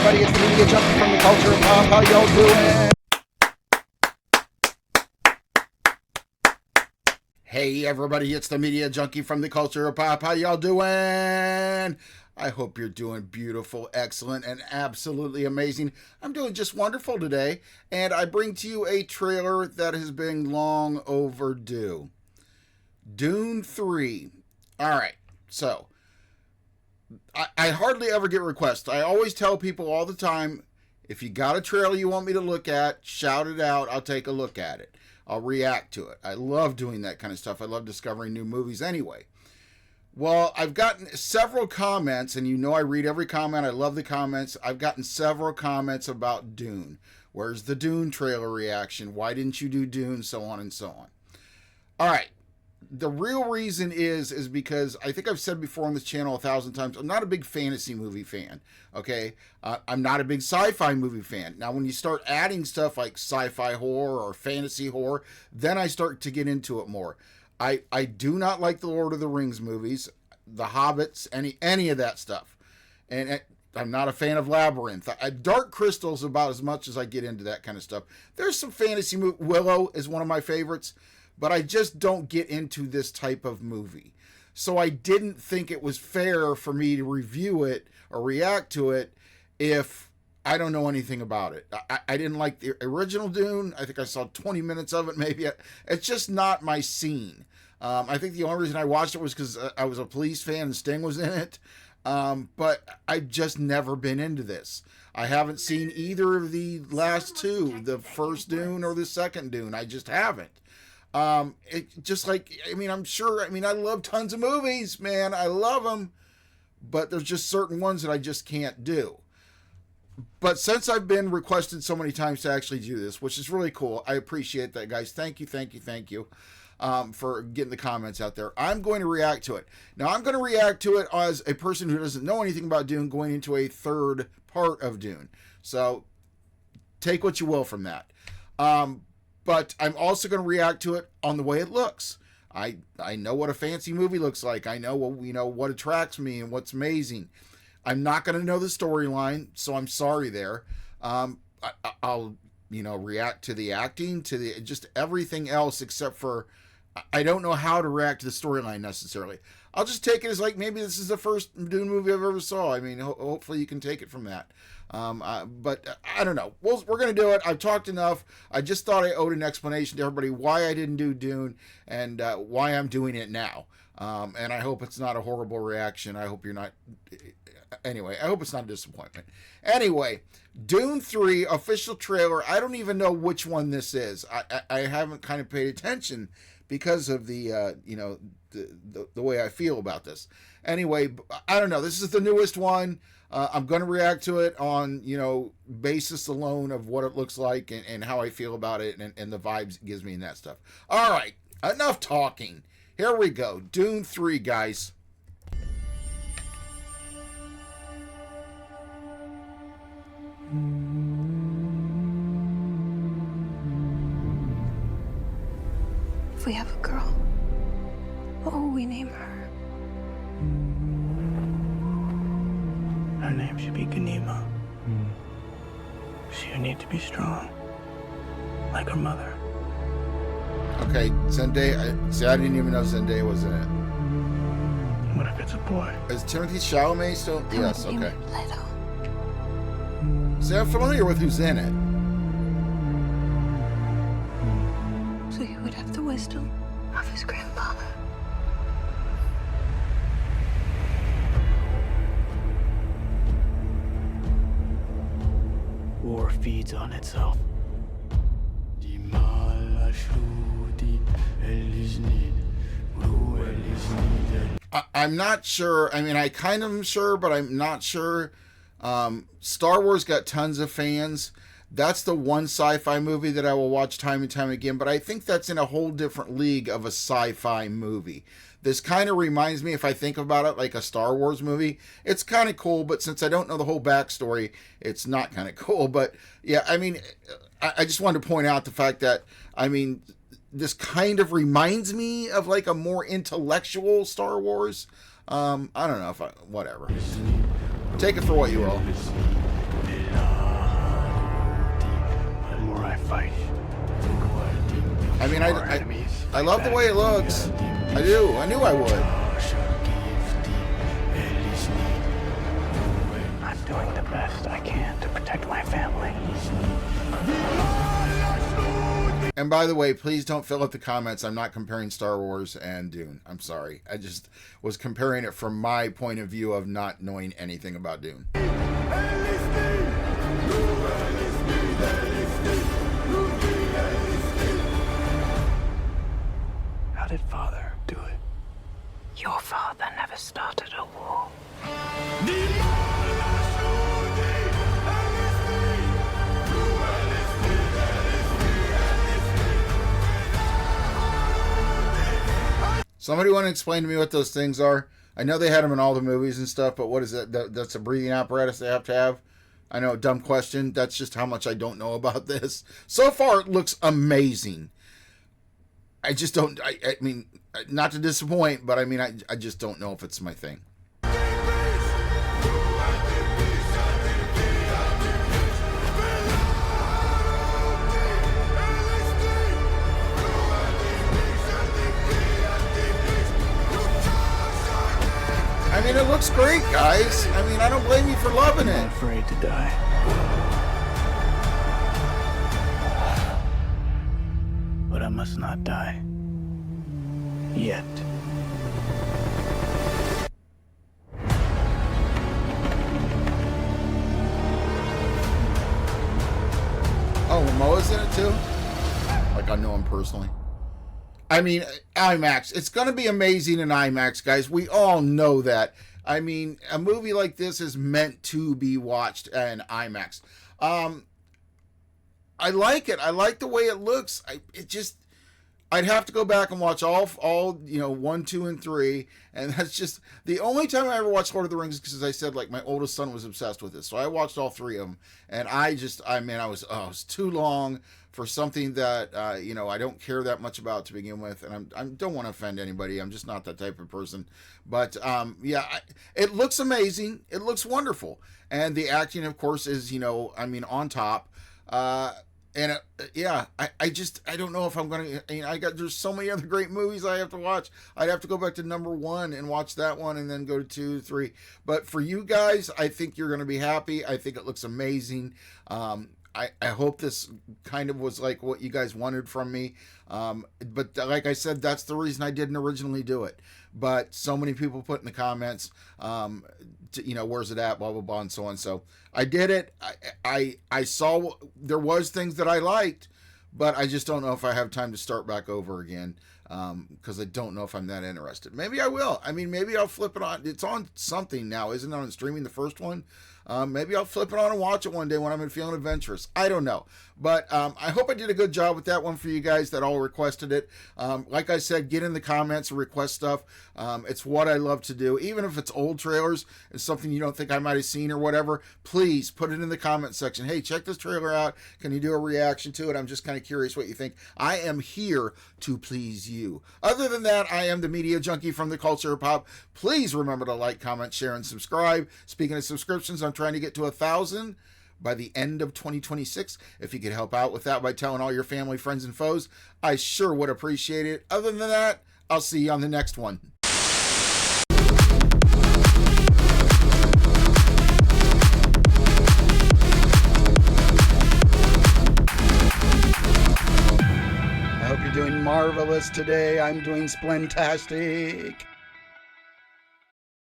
everybody, it's the media junkie from the culture of pop. How y'all doing? Hey everybody, it's the media junkie from the culture of pop. How y'all doing? I hope you're doing beautiful, excellent, and absolutely amazing. I'm doing just wonderful today, and I bring to you a trailer that has been long overdue. Dune 3. Alright, so I hardly ever get requests. I always tell people all the time, if you got a trailer you want me to look at, shout it out. I'll take a look at it. I'll react to it. I love doing that kind of stuff. I love discovering new movies anyway. Well, I've gotten several comments, and you know I read every comment. I love the comments. I've gotten several comments about Dune. Where's the Dune trailer reaction? Why didn't you do Dune? So on and so on. All right. The real reason is because I think I've said before on this channel 1,000 times, I'm not a big fantasy movie fan, okay? I'm not a big sci-fi movie fan. Now, when you start adding stuff like sci-fi horror or fantasy horror, then I start to get into it more. I do not like the Lord of the Rings movies, the Hobbits, any of that stuff. And I'm not a fan of Labyrinth. Dark Crystal's about as much as I get into that kind of stuff. There's some fantasy movie. Willow is one of my favorites. But I just don't get into this type of movie. So I didn't think it was fair for me to review it or react to it if I don't know anything about it. I didn't like the original Dune. I think I saw 20 minutes of it maybe. It's just not my scene. I think the only reason I watched it was because I was a Police fan and Sting was in it. But I've just never been into this. I haven't seen either of the last two, the first Dune or the second Dune. I just haven't. It just like, I'm sure, I love tons of movies, man. I love them, but there's just certain ones that I just can't do. But since I've been requested so many times to actually do this, which is really cool, I appreciate that, guys. Thank you for getting the comments out there. I'm going to react to it. Now, I'm going to react to it as a person who doesn't know anything about Dune going into a third part of Dune. So take what you will from that. But I'm also going to react to it on the way it looks. I know what a fancy movie looks like. I know what attracts me and what's amazing. I'm not going to know the storyline, so I'm sorry there. I'll react to the acting, to the just everything else except for I don't know how to react to the storyline necessarily. I'll just take it as like maybe this is the first Dune movie I've ever saw. Hopefully you can take it from that. But I don't know. We're going to do it. I've talked enough. I just thought I owed an explanation to everybody why I didn't do Dune and why I'm doing it now. And I hope it's not a horrible reaction. I hope you're not... Anyway, I hope it's not a disappointment. Anyway, Dune 3 official trailer. I don't even know which one this is. I haven't kind of paid attention because of the the way I feel about this. Anyway, I don't know. This is the newest one. I'm going to react to it on, basis alone of what it looks like and how I feel about it and the vibes it gives me and that stuff. All right, enough talking. Here we go. Dune 3, guys. If we have a girl, what will we name her? Her name should be Ganima. She'll need to be strong, like her mother. Okay, Zendaya. See, I didn't even know Zendaya was in it. What if it's a boy? Is Timothy Chalamet still? Yes, okay. Leto. See, I'm familiar with who's in it. So he would have the wisdom of his grandfather. War feeds on itself. I'm not sure. I kind of am sure, but I'm not sure. Star Wars got tons of fans. That's the one sci-fi movie that I will watch time and time again, but I think that's in a whole different league of a sci-fi movie. This kind of reminds me, if I think about it, like a Star Wars movie. It's kind of cool, but since I don't know the whole backstory, it's not kind of cool. But yeah, I just wanted to point out the fact that, this kind of reminds me of like a more intellectual Star Wars. I don't know if whatever. Take it for what you will. The more I fight, I mean, I love the way it looks. I do. I knew I would. I'm doing the best I can to protect my family. And by the way, please don't fill out the comments. I'm not comparing Star Wars and Dune. I'm sorry. I just was comparing it from my point of view of not knowing anything about Dune. How did Father do it? Your father never started a war. Somebody want to explain to me what those things are? I know they had them in all the movies and stuff, but what is it? That's a breathing apparatus they have to have? I know, dumb question. That's just how much I don't know about this. So far, it looks amazing. I just don't, I mean, not to disappoint, but I mean, I just don't know if it's my thing. I mean, it looks great, guys. I mean, I don't blame you for loving I'm it. afraid to die. But I must not die. Yet. Oh, Momoa's in it too? Like, I know him personally. I mean, IMAX. It's going to be amazing in IMAX, guys. We all know that. I mean, a movie like this is meant to be watched in IMAX. I like it. I like the way it looks. I'd have to go back and watch all 1, 2, and 3, and that's just the only time I ever watched Lord of the Rings, because as I said, like, my oldest son was obsessed with it, so I watched all 3 of them, and it was too long for something that I don't care that much about to begin with, and I don't want to offend anybody. I'm just not that type of person, but it looks amazing. It looks wonderful, and the acting, of course, is on top. I don't know if I'm going to, there's so many other great movies I have to watch. I'd have to go back to number 1 and watch that one and then go to 2, 3. But for you guys, I think you're going to be happy. I think it looks amazing. I hope this kind of was like what you guys wanted from me. But like I said, that's the reason I didn't originally do it. But so many people put in the comments, where's it at, blah, blah, blah, and so on. So I did it. I saw there was things that I liked, but I just don't know if I have time to start back over again, because I don't know if I'm that interested. Maybe I will. I mean, maybe I'll flip it on. It's on something now, isn't it, on streaming, the first one? Maybe I'll flip it on and watch it one day when I'm feeling adventurous. I don't know. But I hope I did a good job with that one for you guys that all requested it. Like I said, get in the comments and request stuff. It's what I love to do. Even if it's old trailers, it's something you don't think I might have seen or whatever, please put it in the comment section. Hey, check this trailer out. Can you do a reaction to it? I'm just kind of curious what you think. I am here to please you. Other than that, I am the media junkie from the culture of pop. Please remember to like, comment, share, and subscribe. Speaking of subscriptions, I'm trying to get to 1,000 by the end of 2026. If you could help out with that by telling all your family, friends, and foes, I sure would appreciate it. Other than that, I'll see you on the next one. I hope you're doing marvelous today. I'm doing splentastic.